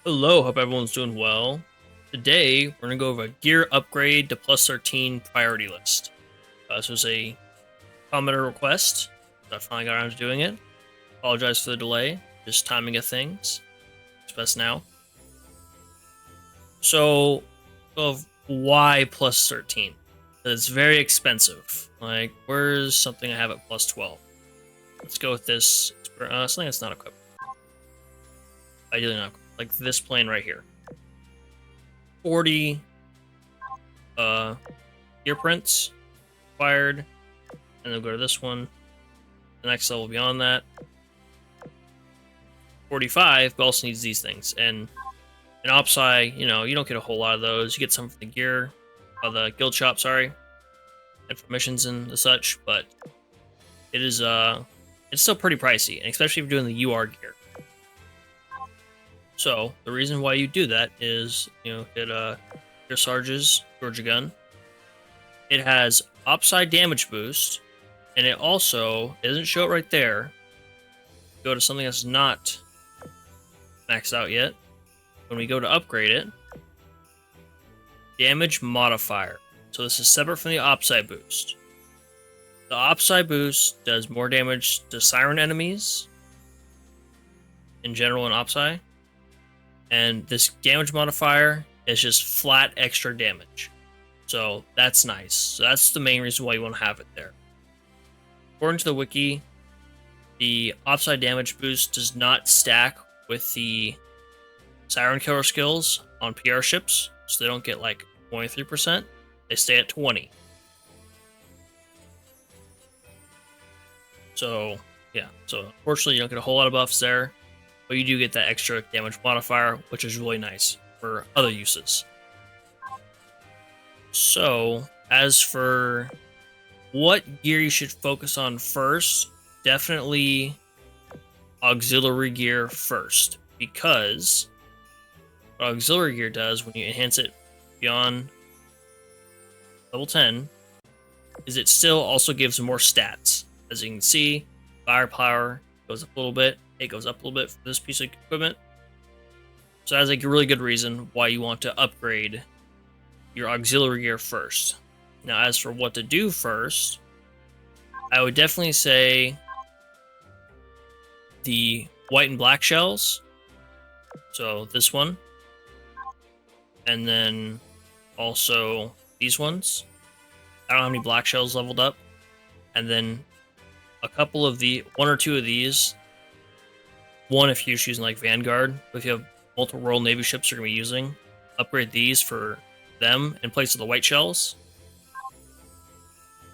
Hello, hope everyone's doing well. Today, we're going to go over a gear upgrade to plus 13 priority list. This was a commenter request, so I finally got around to doing it. Apologize for the delay, just timing of things. It's best now. So, of why plus 13? It's very expensive. Like, where's something I have at plus 12? Let's go with this. Something that's not equipped. Ideally not equipped. Like this plane right here. 40 gear prints acquired, and then go to this one. The next level beyond that. 45, but also needs these things. And in OPSI, you don't get a whole lot of those. You get some from the gear, the guild shop, sorry, and for missions and the such, but it is it's still pretty pricey, and especially if you're doing the UR gear. So the reason why you do that is, hit your Sarge's Georgia gun. It has upside damage boost, and it doesn't show it right there. Go to something that's not maxed out yet. When we go to upgrade it, damage modifier. So this is separate from the upside boost. The upside boost does more damage to siren enemies in general in OPSI. And this damage modifier is just flat extra damage. So that's nice. So that's the main reason why you want to have it there. According to the wiki, the upside damage boost does not stack with the siren killer skills on PR ships. So they don't get like 23%. They stay at 20. So yeah. So unfortunately you don't get a whole lot of buffs there. But you do get that extra damage modifier, which is really nice for other uses. So, as for what gear you should focus on first, definitely auxiliary gear first. Because what auxiliary gear does when you enhance it beyond level 10 is it still also gives more stats. As you can see, firepower goes up a little bit. It goes up a little bit for this piece of equipment. So that's like a really good reason why you want to upgrade your auxiliary gear first. Now, as for what to do first, I would definitely say the white and black shells. So this one. And then also these ones. I don't have any black shells leveled up. And then one or two of these. One if you're using like Vanguard, but if you have multiple Royal Navy ships you're going to be using, upgrade these for them in place of the white shells.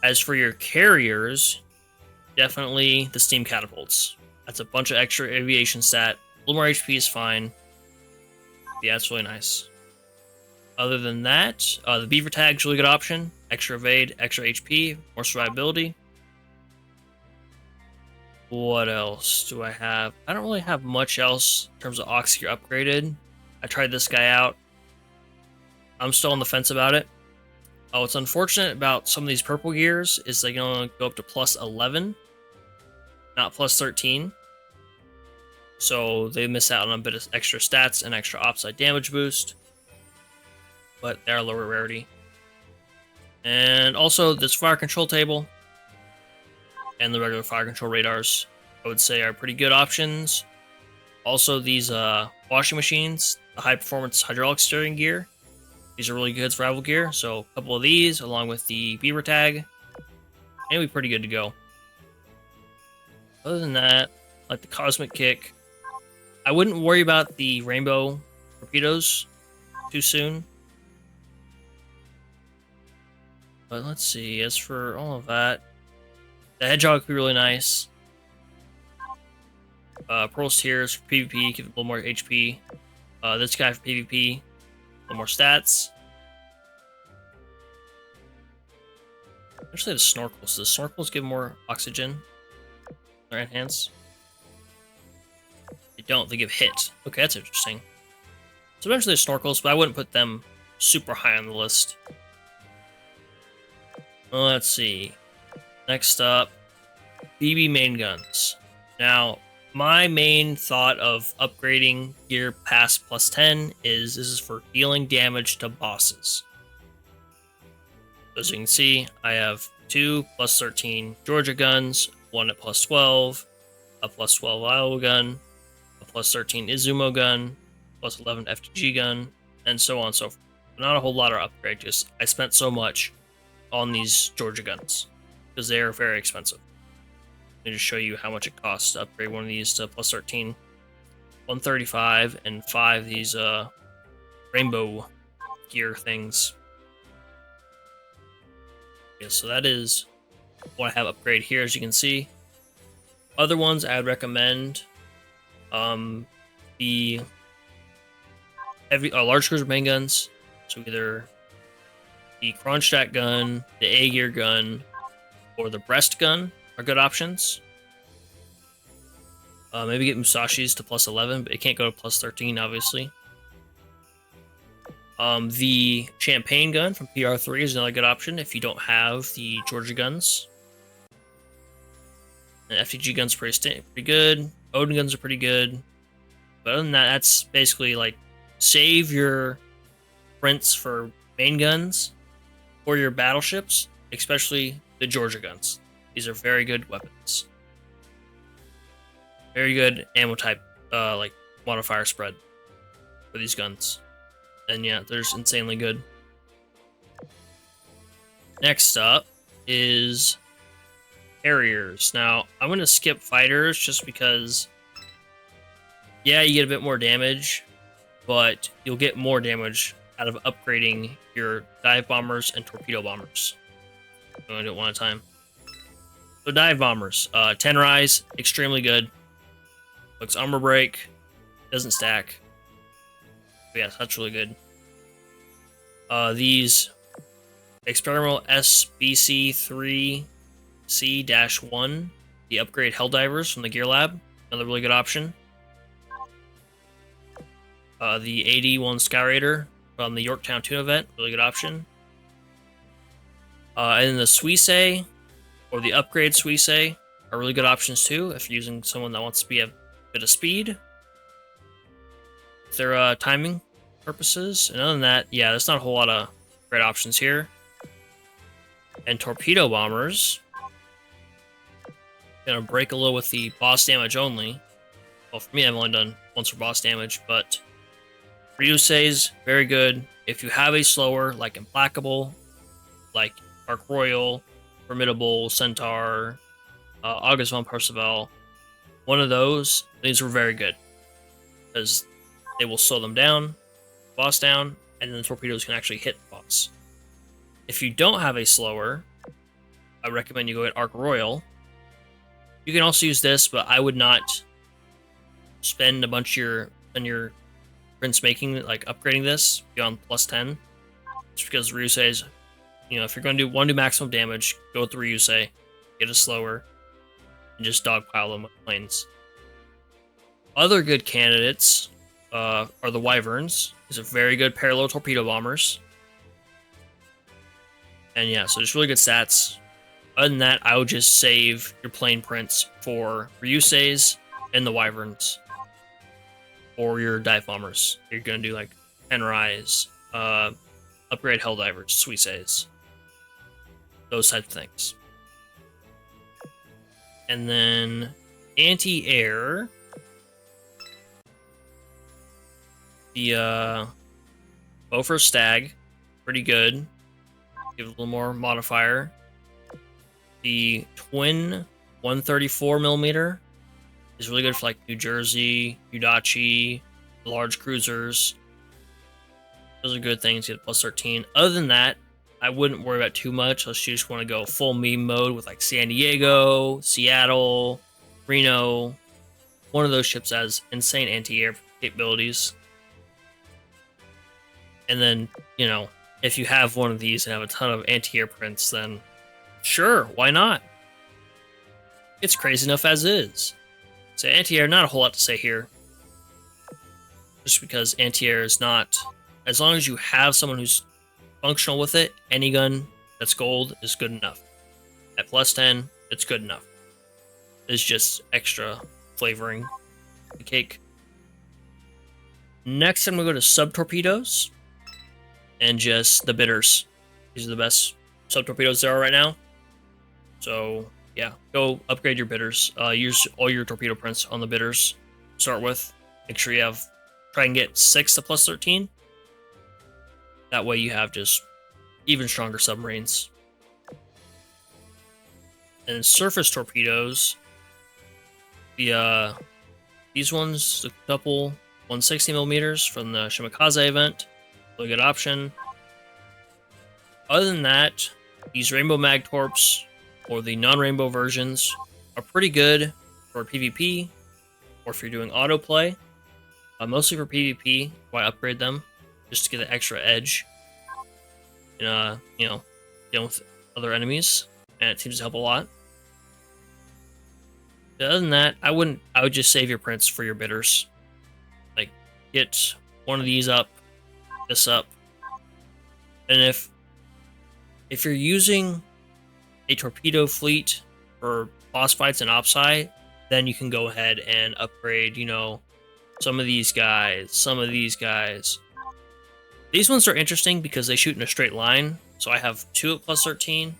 As for your carriers, definitely the steam catapults. That's a bunch of extra aviation stat. A little more HP is fine. Yeah, it's really nice. Other than that, the beaver tag's a really good option. Extra evade, extra HP, more survivability. What else do I have? I don't really have much else in terms of Aux Gear upgraded. I tried this guy out. I'm still on the fence about it. What's unfortunate about some of these purple gears is they can only go up to plus 11, not plus 13. So they miss out on a bit of extra stats and extra upside damage boost. But they're lower rarity. And also this fire control table and the regular fire control radars, I would say, are pretty good options. Also, these washing machines, the high performance hydraulic steering gear, these are really good survival gear. So a couple of these, along with the beaver tag, and be pretty good to go. Other than that, like the cosmic kick, I wouldn't worry about the rainbow torpedoes too soon. But let's see, as for all of that, the hedgehog would be really nice. Pearl's Tears for PvP, give it a little more HP. This guy for PvP, a little more stats. Actually, the snorkels. The snorkels give more oxygen. Or enhance. They don't, they give hit. Okay, that's interesting. So eventually the snorkels, but I wouldn't put them super high on the list. Well, let's see. Next up, BB main guns. Now, my main thought of upgrading gear past +10 is this is for dealing damage to bosses. As you can see, I have 2 +13 Georgia guns, 1 at +12, a +12 Iowa gun, a +13 Izumo gun, +11 FTG gun, and so on and so forth. Not a whole lot of upgrade, just I spent so much on these Georgia guns because they are very expensive. Let me just show you how much it costs to upgrade one of these to +13, 135, and 5 these rainbow gear things. Yeah, so that is what I have upgrade here, as you can see. Other ones I would recommend the large cruiser main guns. So either the Kronstadt gun, the A-Gear gun, or the Brest gun are good options. Maybe get Musashi's to +11, but it can't go to +13, obviously. The Champagne gun from PR3 is another good option if you don't have the Georgia guns. And FTG guns are pretty good. Odin guns are pretty good. But other than that, that's basically like save your prints for main guns or your battleships, especially the Georgia guns. These are very good weapons. Very good ammo type, like modifier spread for these guns. And yeah, they're just insanely good. Next up is carriers. Now, I'm going to skip fighters just because, yeah, you get a bit more damage, but you'll get more damage out of upgrading your dive bombers and torpedo bombers. I'm going to do it one at a time. So dive bombers, 10 rise, extremely good. Looks armor break, doesn't stack. But yeah, that's really good. These experimental SBC3C-1, the upgrade Helldivers from the Gear Lab, another really good option. The 81 Skyraider from the Yorktown Tuna event, really good option. And then the Suisse, or the upgrade Suisse, are really good options too if you're using someone that wants to be a bit of speed. Their timing purposes. And other than that, yeah, there's not a whole lot of great options here. And torpedo bombers. Gonna break a little with the boss damage only. Well, for me, I've only done once for boss damage, but Ryusei's very good. If you have a slower, like Implacable, like Arc Royal, Formidable, Centaur, August von Percival, one of those, these were very good. Because they will slow them down, boss down, and then the torpedoes can actually hit the boss. If you don't have a slower, I recommend you go get Arc Royal. You can also use this, but I would not spend a bunch of your prints making, like upgrading this beyond +10. Just because Ryusei's, you know, if you're going to want to do maximum damage, go with the Ryusei, get a slower, and just dogpile them with planes. Other good candidates are the Wyverns. These are very good parallel torpedo bombers. And yeah, so just really good stats. Other than that, I would just save your plane prints for Ryuseis and the Wyverns. Or your dive bombers. You're going to do like 10 rise, upgrade Helldivers, Suisses. Those types of things. And then anti-air. The Bofors Stag, pretty good. Give it a little more modifier. The twin 134mm is really good for like New Jersey, Udachi, large cruisers. Those are good things. You get +13. Other than that, I wouldn't worry about too much unless you just want to go full meme mode with like San Diego, Seattle, Reno. One of those ships has insane anti-air capabilities. And then, you know, if you have one of these and have a ton of anti-air prints, then sure, why not? It's crazy enough as is. So anti-air, not a whole lot to say here. Just because anti-air is not... As long as you have someone who's functional with it, any gun that's gold is good enough. At +10, it's good enough. It's just extra flavoring the cake. Next, I'm going to go to sub-torpedoes and just the bitters. These are the best sub-torpedoes there are right now. So, yeah, go upgrade your bitters. Use all your torpedo prints on the bitters. Start with. Make sure you try and get 6 to plus 13. That way you have just even stronger submarines. And surface torpedoes, these ones, the couple 160 millimeters from the Shimakaze event, really good option. Other than that, these Rainbow Mag Torps or the non-rainbow versions are pretty good for PvP or if you're doing autoplay. Mostly for PvP, why upgrade them just to get an extra edge in dealing with other enemies, and it seems to help a lot. But other than that, I would just save your prints for your bitters. Like, get one of these up, this up, and if you're using a torpedo fleet for boss fights and OPSI, then you can go ahead and upgrade, some of these guys, These ones are interesting because they shoot in a straight line, so I have 2 at plus 13.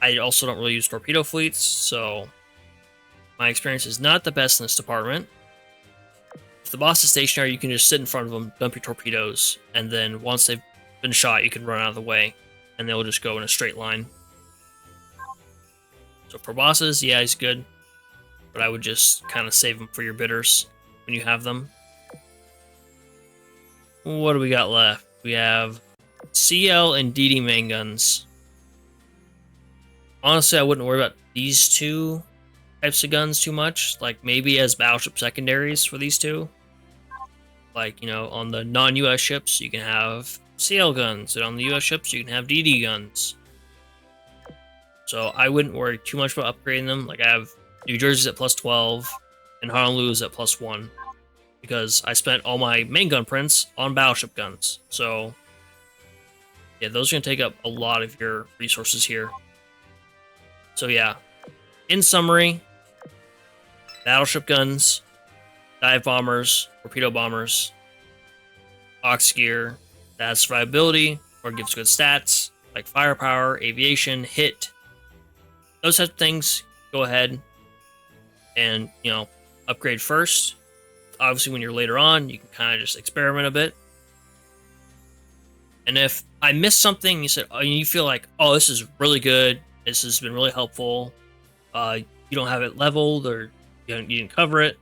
I also don't really use torpedo fleets, so my experience is not the best in this department. If the boss is stationary, you can just sit in front of them, dump your torpedoes, and then once they've been shot, you can run out of the way, and they'll just go in a straight line. So for bosses, yeah, he's good, but I would just kind of save them for your bitters when you have them. What do we got left? We have CL and DD main guns. Honestly, I wouldn't worry about these two types of guns too much. Like, maybe as battleship secondaries for these two. Like, on the non-US ships, you can have CL guns, and on the US ships, you can have DD guns. So I wouldn't worry too much about upgrading them. Like, I have New Jersey's at plus 12, and Honolulu's at plus 1. Because I spent all my main gun prints on battleship guns. So, yeah, those are going to take up a lot of your resources here. So, yeah, in summary, battleship guns, dive bombers, torpedo bombers, Aux Gear that has survivability or gives good stats, like firepower, aviation, hit, those types of things, go ahead and, upgrade first. Obviously, when you're later on, you can kind of just experiment a bit. And if I missed something, you feel like, oh, this is really good, this has been really helpful, you don't have it leveled or you didn't cover it,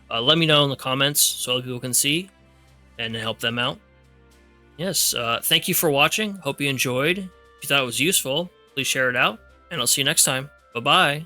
let me know in the comments so other people can see and help them out. Yes, thank you for watching. Hope you enjoyed. If you thought it was useful, please share it out, and I'll see you next time. Bye-bye.